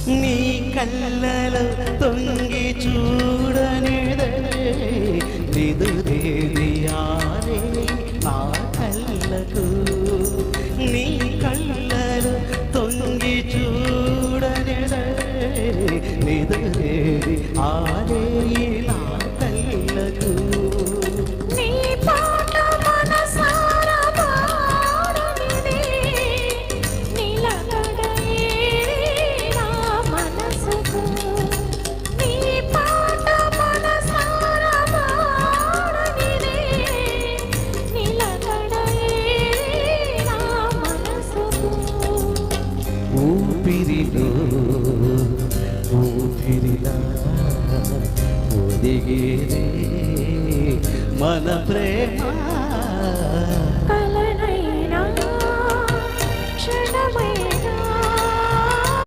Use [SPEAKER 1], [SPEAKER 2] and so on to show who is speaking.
[SPEAKER 1] నీ కళ్ళలో తొంగి చూడనిదే నిదురేది ఆరే నా కళ్ళకు. నీ కళ్ళలో తొంగి చూడనిదే నిదురేది ఆరే నా కళ్ళకు. ఊపిరిలో ఊపిరిలా ఒదిగేదే మన ప్రేమ